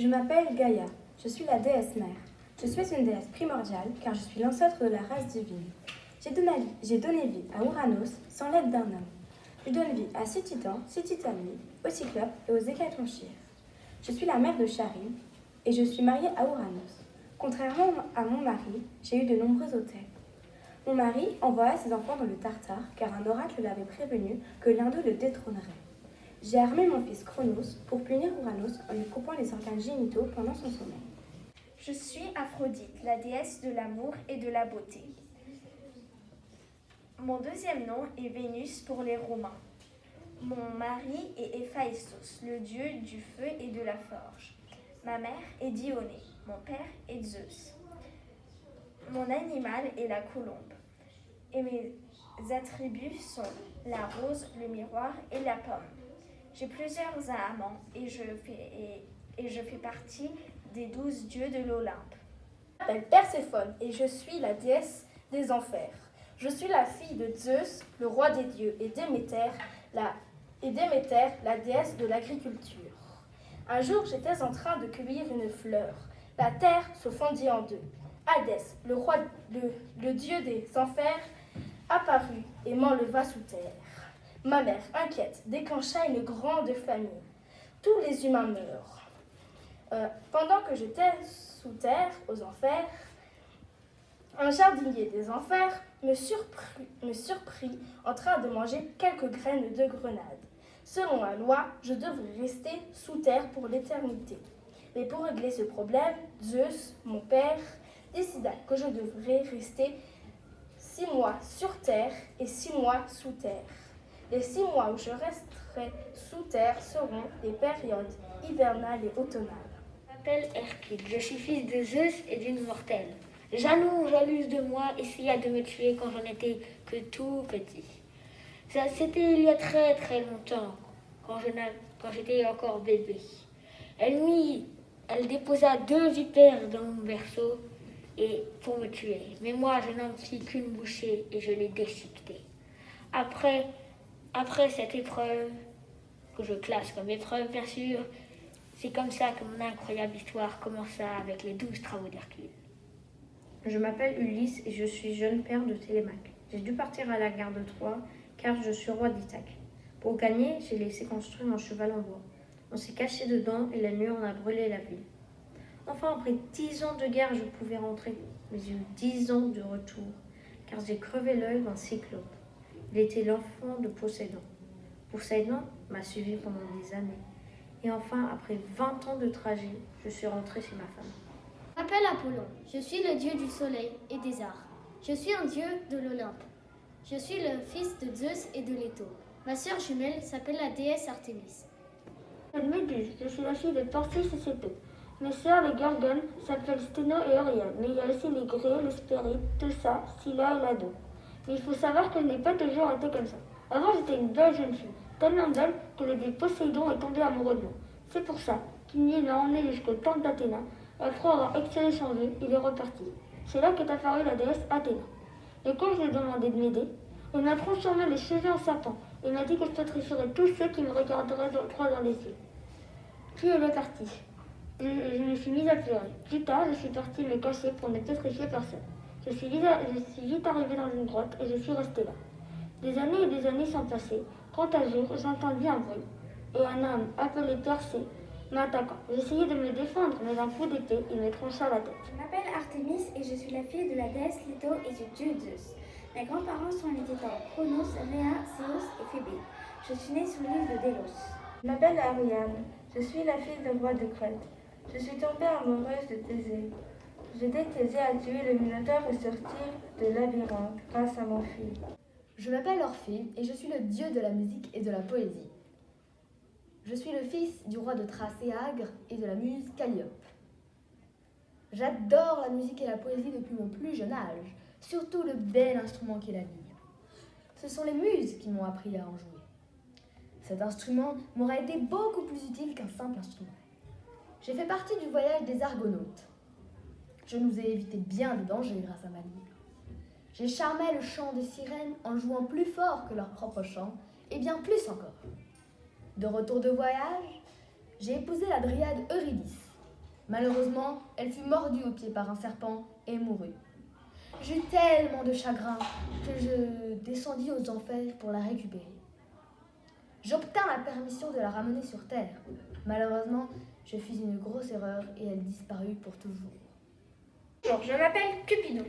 Je m'appelle Gaïa, je suis la déesse mère. Je suis une déesse primordiale car je suis l'ancêtre de la race divine. J'ai donné vie à Ouranos sans l'aide d'un homme. Je donne vie à 6 titans, 6 titanies, aux cyclopes et aux hécatonchires. Je suis la mère de Charim et je suis mariée à Ouranos. Contrairement à mon mari, j'ai eu de nombreux autels. Mon mari envoya ses enfants dans le Tartare car un oracle l'avait prévenu que l'un d'eux le détrônerait. J'ai armé mon fils Chronos pour punir Ouranos en lui coupant les organes génitaux pendant son sommeil. Je suis Aphrodite, la déesse de l'amour et de la beauté. Mon deuxième nom est Vénus pour les Romains. Mon mari est Héphaïstos, le dieu du feu et de la forge. Ma mère est Dionée, mon père est Zeus. Mon animal est la colombe. Et mes attributs sont la rose, le miroir et la pomme. J'ai plusieurs amants et je fais partie des 12 dieux de l'Olympe. Je m'appelle Perséphone et je suis la déesse des enfers. Je suis la fille de Zeus, le roi des dieux, et Déméter, la déesse de l'agriculture. Un jour, j'étais en train de cueillir une fleur. La terre se fondit en deux. Hadès, le dieu des enfers, apparut et m'enleva sous terre. Ma mère, inquiète, déclencha une grande famine. Tous les humains meurent. Pendant que j'étais sous terre, aux enfers, un jardinier des enfers me surprit en train de manger quelques graines de grenade. Selon la loi, je devrais rester sous terre pour l'éternité. Mais pour régler ce problème, Zeus, mon père, décida que je devrais rester 6 mois sur terre et 6 mois sous terre. Les 6 mois où je resterai sous terre seront les périodes hivernales et automnales. Je m'appelle Hercule, je suis fils de Zeus et d'une mortelle. Jalouse de moi, essaya de me tuer quand j'en étais que tout petit. C'était il y a très très longtemps, quand j'étais encore bébé. Elle déposa 2 vipères dans mon berceau pour me tuer. Mais moi, je n'en fis qu'une bouchée et je l'ai déchiquetée. Après cette épreuve, que je classe comme épreuve bien sûr, c'est comme ça que mon incroyable histoire commença avec les 12 travaux d'Hercule. Je m'appelle Ulysse et je suis jeune père de Télémaque. J'ai dû partir à la guerre de Troie car je suis roi d'Ithaque. Pour gagner, j'ai laissé construire un cheval en bois. On s'est caché dedans et la nuit on a brûlé la ville. Enfin, après 10 ans de guerre, je pouvais rentrer. Mais j'ai eu 10 ans de retour car j'ai crevé l'œil d'un cyclope. Il était l'enfant de Poséidon. Poséidon m'a suivi pendant des années. Et enfin, après 20 ans de trajet, je suis rentrée chez ma femme. Je m'appelle Apollon, je suis le dieu du soleil et des arts. Je suis un dieu de l'Olympe. Je suis le fils de Zeus et de Leto. Ma sœur jumelle s'appelle la déesse Artémis. Méduse, je suis la fille de Perséus et Céto. Mes sœurs, les Gorgones, s'appellent Sténo et Oriane, mais il y a aussi les Grées, les Spérides, Teusa, Scylla et Lado. Mais il faut savoir qu'elle n'est pas toujours été comme ça. Avant, j'étais une belle jeune fille, tellement belle que le dieu Poséidon est tombé amoureux de moi. C'est pour ça qu'il m'y l'a emmené jusqu'au temple d'Athéna. Après avoir exhalé son vœu, il est reparti. C'est là qu'est apparue la déesse Athéna. Et quand je lui ai demandé de m'aider, il m'a transformé les cheveux en serpent. Il m'a dit que je pétrifierais tous ceux qui me regarderaient droit dans les yeux. Puis elle est partie. Je me suis mise à pleurer. Plus tard, je suis partie me cacher pour ne pétrifier personne. Je suis vite arrivée dans une grotte et je suis restée là. Des années et des années sont passées, quand un jour j'entendis un bruit, et un homme appelé Persée m'attaquant. J'essayais de me défendre, mais d'un coup d'épée, il me trancha la tête. Je m'appelle Artémis et je suis la fille de la déesse Leto et du dieu Zeus. Mes grands-parents sont les titans Chronos, Rhea, Céus et Phébé. Je suis née sur l'île de Délos. Je m'appelle Ariane, je suis la fille du roi de Crète. Je suis tombée amoureuse de Thésée. J'ai dit que Thésée a tué le Minotaure et sortir de labyrinthe grâce à mon fils. Je m'appelle Orphée et je suis le dieu de la musique et de la poésie. Je suis le fils du roi de Thrace Éagre et de la muse Calliope. J'adore la musique et la poésie depuis mon plus jeune âge, surtout le bel instrument qu'est la lyre. Ce sont les muses qui m'ont appris à en jouer. Cet instrument m'aurait été beaucoup plus utile qu'un simple instrument. J'ai fait partie du voyage des Argonautes. Je nous ai évité bien de dangers grâce à ma lyre. J'ai charmé le chant des sirènes en jouant plus fort que leur propre chant, et bien plus encore. De retour de voyage, j'ai épousé la dryade Eurydice. Malheureusement, elle fut mordue au pied par un serpent et mourut. J'eus tellement de chagrin que je descendis aux enfers pour la récupérer. J'obtins la permission de la ramener sur terre. Malheureusement, je fis une grosse erreur et elle disparut pour toujours. Bonjour, je m'appelle Cupidon,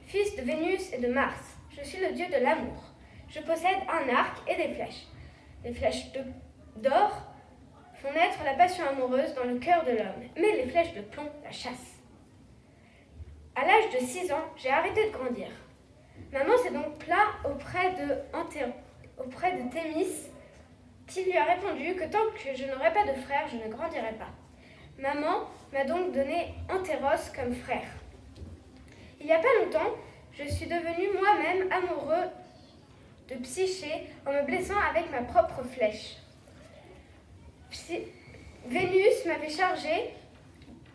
fils de Vénus et de Mars. Je suis le dieu de l'amour. Je possède un arc et des flèches. Les flèches d'or font naître la passion amoureuse dans le cœur de l'homme, mais les flèches de plomb la chassent. À l'âge de 6 ans, j'ai arrêté de grandir. Maman s'est donc plaint auprès de Thémis, qui lui a répondu que tant que je n'aurais pas de frère, je ne grandirais pas. Maman m'a donc donné Antéros comme frère. Il n'y a pas longtemps, je suis devenue moi-même amoureux de Psyché en me blessant avec ma propre flèche.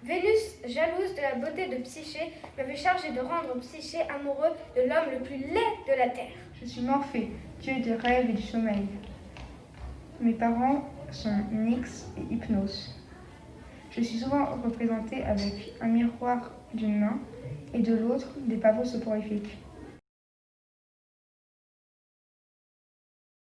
Vénus, jalouse de la beauté de Psyché, m'avait chargé de rendre Psyché amoureux de l'homme le plus laid de la terre. Je suis Morphée, dieu des rêves et du sommeil. Mes parents sont Nyx et Hypnos. Je suis souvent représentée avec un miroir d'une main et de l'autre des pavos soporifiques.